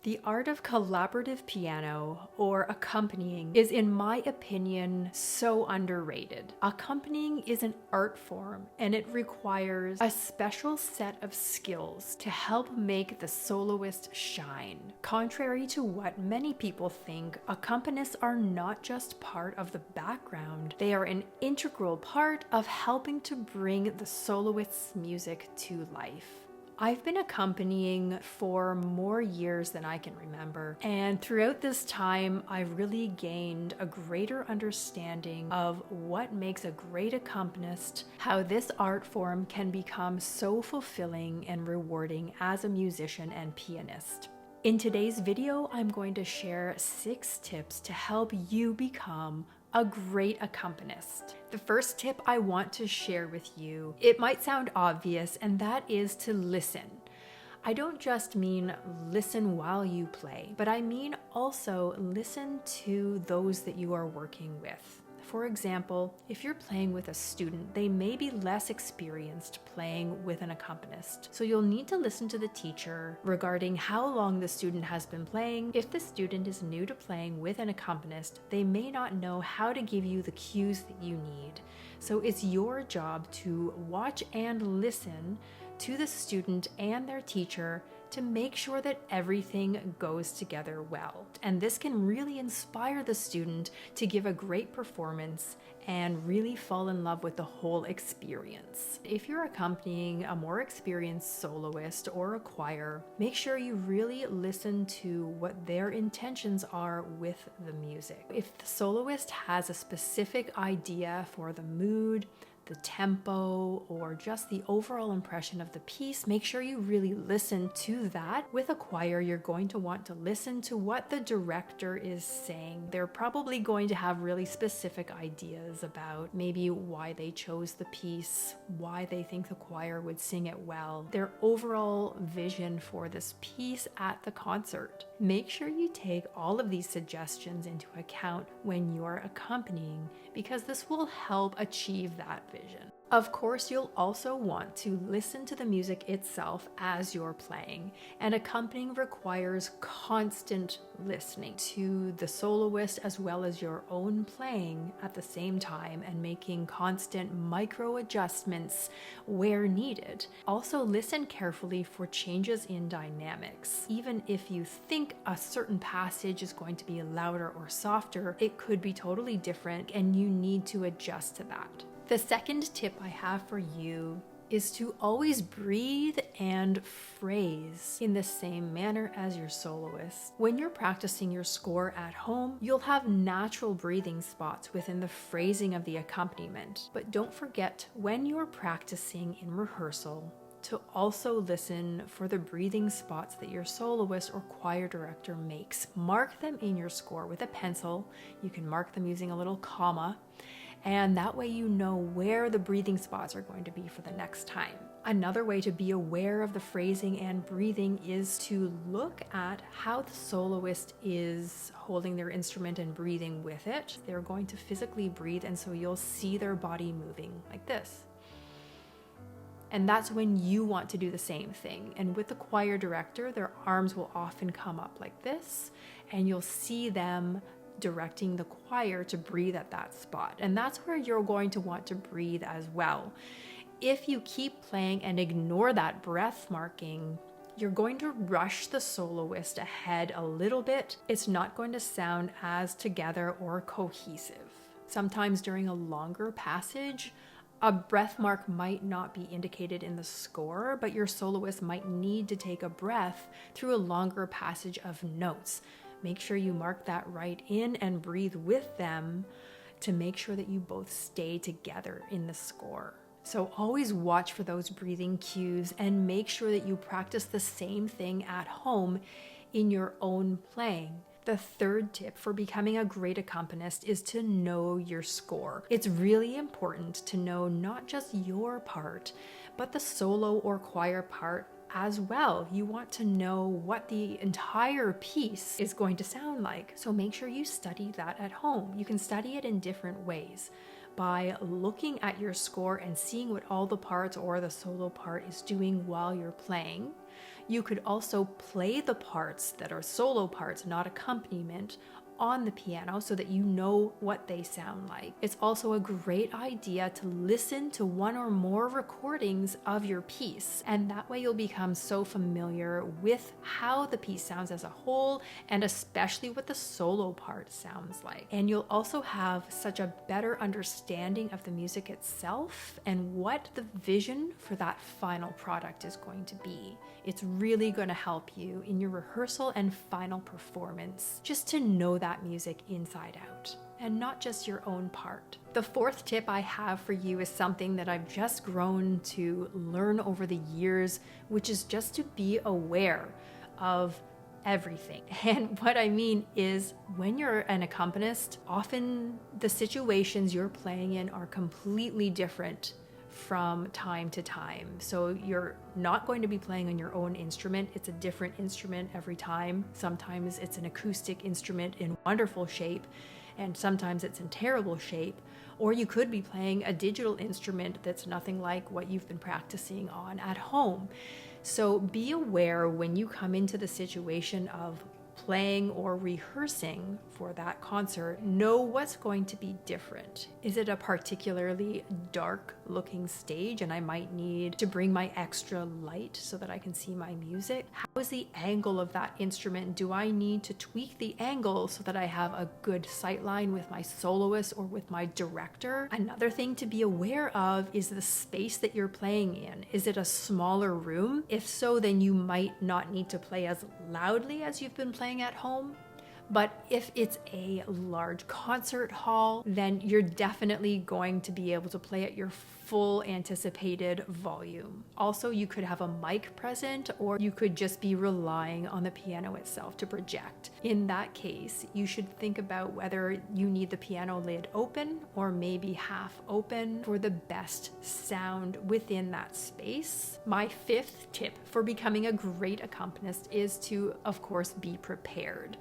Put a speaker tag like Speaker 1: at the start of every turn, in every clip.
Speaker 1: The art of collaborative piano, or accompanying, is in my opinion so underrated. Accompanying is an art form and it requires a special set of skills to help make the soloist shine. Contrary to what many people think, accompanists are not just part of the background, they are an integral part of helping to bring the soloist's music to life. I've been accompanying for more years than I can remember, and throughout this time, I've really gained a greater understanding of what makes a great accompanist, how this art form can become so fulfilling and rewarding as a musician and pianist. In today's video, I'm going to share 6 tips to help you become a great accompanist. The first tip I want to share with you, it might sound obvious, and that is to listen. I don't just mean listen while you play, but I mean also listen to those that you are working with. For example, if you're playing with a student, they may be less experienced playing with an accompanist. So you'll need to listen to the teacher regarding how long the student has been playing. If the student is new to playing with an accompanist, they may not know how to give you the cues that you need. So it's your job to watch and listen to the student and their teacher to make sure that everything goes together well. And this can really inspire the student to give a great performance and really fall in love with the whole experience. If you're accompanying a more experienced soloist or a choir, make sure you really listen to what their intentions are with the music. If the soloist has a specific idea for the mood, the tempo, or just the overall impression of the piece, make sure you really listen to that. With a choir, you're going to want to listen to what the director is saying. They're probably going to have really specific ideas about maybe why they chose the piece, why they think the choir would sing it well, their overall vision for this piece at the concert. Make sure you take all of these suggestions into account when you're accompanying, because this will help achieve that vision. Of course, you'll also want to listen to the music itself as you're playing, and accompanying requires constant listening to the soloist as well as your own playing at the same time and making constant micro adjustments where needed. Also, listen carefully for changes in dynamics. Even if you think a certain passage is going to be louder or softer, it could be totally different and you need to adjust to that. The second tip I have for you is to always breathe and phrase in the same manner as your soloist. When you're practicing your score at home, you'll have natural breathing spots within the phrasing of the accompaniment. But don't forget, when you're practicing in rehearsal, to also listen for the breathing spots that your soloist or choir director makes. Mark them in your score with a pencil. You can mark them using a little comma, and that way you know where the breathing spots are going to be for the next time. Another way to be aware of the phrasing and breathing is to look at how the soloist is holding their instrument and breathing with it. They're going to physically breathe, and so you'll see their body moving like this. And that's when you want to do the same thing. And with the choir director, their arms will often come up like this, and you'll see them directing the choir to breathe at that spot. And that's where you're going to want to breathe as well. If you keep playing and ignore that breath marking, you're going to rush the soloist ahead a little bit. It's not going to sound as together or cohesive. Sometimes during a longer passage, a breath mark might not be indicated in the score, but your soloist might need to take a breath through a longer passage of notes. Make sure you mark that right in and breathe with them to make sure that you both stay together in the score. So always watch for those breathing cues and make sure that you practice the same thing at home in your own playing. The third tip for becoming a great accompanist is to know your score. It's really important to know not just your part, but the solo or choir part as well. You want to know what the entire piece is going to sound like. So make sure you study that at home. You can study it in different ways. By looking at your score and seeing what all the parts or the solo part is doing while you're playing. You could also play the parts that are solo parts, not accompaniment, on the piano so that you know what they sound like. It's also a great idea to listen to one or more recordings of your piece, and that way you'll become so familiar with how the piece sounds as a whole, and especially what the solo part sounds like. And you'll also have such a better understanding of the music itself and what the vision for that final product is going to be. It's really going to help you in your rehearsal and final performance, just to know that music inside out, and not just your own part. The fourth tip I have for you is something that I've just grown to learn over the years, which is just to be aware of everything. And what I mean is, when you're an accompanist, often the situations you're playing in are completely different from time to time. So you're not going to be playing on your own instrument. It's a different instrument every time. Sometimes it's an acoustic instrument in wonderful shape, and sometimes it's in terrible shape. Or you could be playing a digital instrument that's nothing like what you've been practicing on at home. So be aware when you come into the situation of playing or rehearsing for that concert, know what's going to be different. Is it a particularly dark looking stage and I might need to bring my extra light so that I can see my music? How is the angle of that instrument? Do I need to tweak the angle so that I have a good sight line with my soloist or with my director? Another thing to be aware of is the space that you're playing in. Is it a smaller room? If so, then you might not need to play as loudly as you've been playing at home. But if it's a large concert hall, then you're definitely going to be able to play at your full anticipated volume. Also, you could have a mic present, or you could just be relying on the piano itself to project. In that case, you should think about whether you need the piano lid open or maybe half open for the best sound within that space. My fifth tip for becoming a great accompanist is to, of course, be prepared.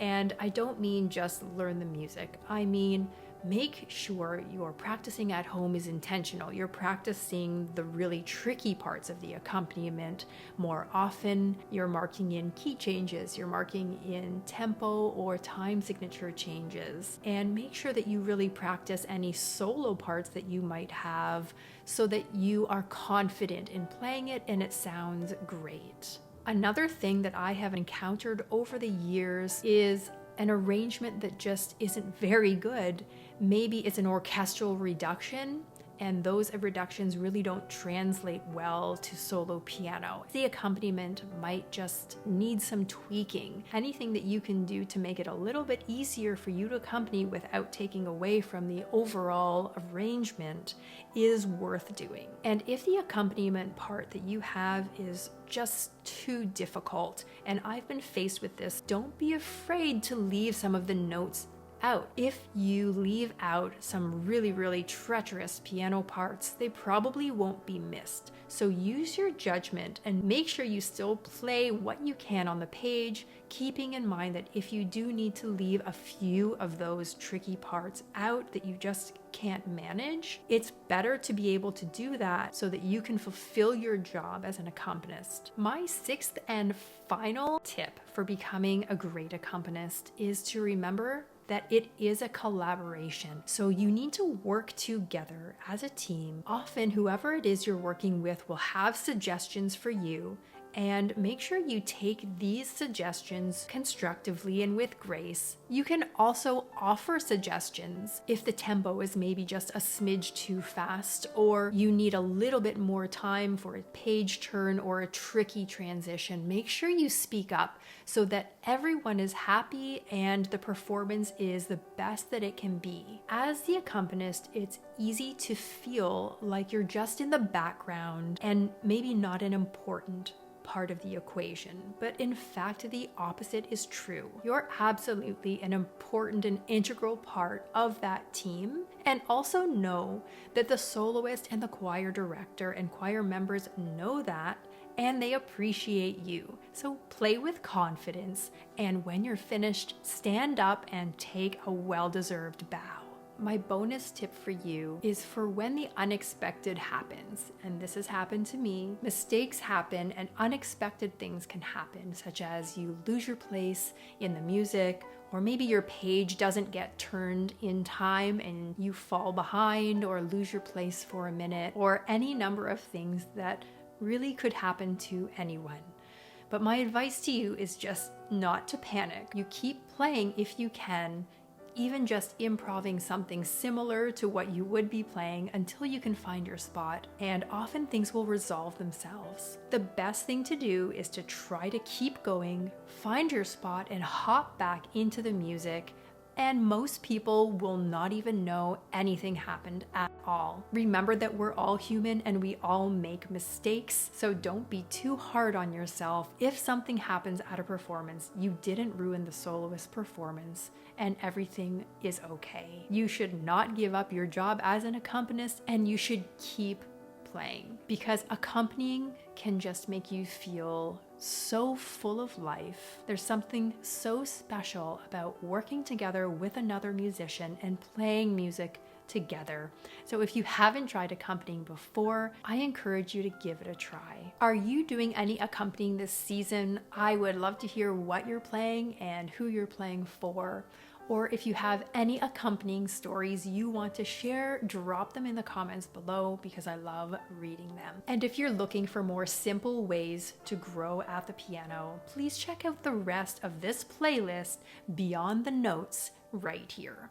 Speaker 1: And I don't mean just learn the music. I mean, make sure your practicing at home is intentional. You're practicing the really tricky parts of the accompaniment more often. You're marking in key changes. You're marking in tempo or time signature changes. And make sure that you really practice any solo parts that you might have so that you are confident in playing it and it sounds great. Another thing that I have encountered over the years is an arrangement that just isn't very good. Maybe it's an orchestral reduction, and those reductions really don't translate well to solo piano. The accompaniment might just need some tweaking. Anything that you can do to make it a little bit easier for you to accompany without taking away from the overall arrangement is worth doing. And if the accompaniment part that you have is just too difficult, and I've been faced with this, don't be afraid to leave some of the notes out. If you leave out some really treacherous piano parts, they probably won't be missed. So use your judgment and make sure you still play what you can on the page, keeping in mind that if you do need to leave a few of those tricky parts out that you just can't manage, it's better to be able to do that so that you can fulfill your job as an accompanist. My sixth and final tip for becoming a great accompanist is to remember that it is a collaboration. So you need to work together as a team. Often whoever it is you're working with will have suggestions for you, and make sure you take these suggestions constructively and with grace. You can also offer suggestions if the tempo is maybe just a smidge too fast, or you need a little bit more time for a page turn or a tricky transition. Make sure you speak up so that everyone is happy and the performance is the best that it can be. As the accompanist, it's easy to feel like you're just in the background and maybe not an important part of the equation, but in fact the opposite is true. You're absolutely an important and integral part of that team, and also know that the soloist and the choir director and choir members know that, and they appreciate you. So play with confidence, and when you're finished, stand up and take a well-deserved bow. my bonus tip for you is for when the unexpected happens, and this has happened to me. Mistakes happen and unexpected things can happen, such as you lose your place in the music, or maybe your page doesn't get turned in time and you fall behind or lose your place for a minute, or any number of things that really could happen to anyone. But my advice to you is just not to panic. You keep playing if you can, even just improvising something similar to what you would be playing until you can find your spot, and often things will resolve themselves. The best thing to do is to try to keep going, find your spot, and hop back into the music, and most people will not even know anything happened at all. Remember that we're all human and we all make mistakes, so don't be too hard on yourself. If something happens at a performance, you didn't ruin the soloist performance, and everything is okay. You should not give up your job as an accompanist, and you should keep playing, because accompanying can just make you feel so full of life. There's something so special about working together with another musician and playing music together. So if you haven't tried accompanying before, I encourage you to give it a try. Are you doing any accompanying this season? I would love to hear what you're playing and who you're playing for. Or if you have any accompanying stories you want to share, drop them in the comments below, because I love reading them. And if you're looking for more simple ways to grow at the piano, please check out the rest of this playlist, Beyond the Notes, right here.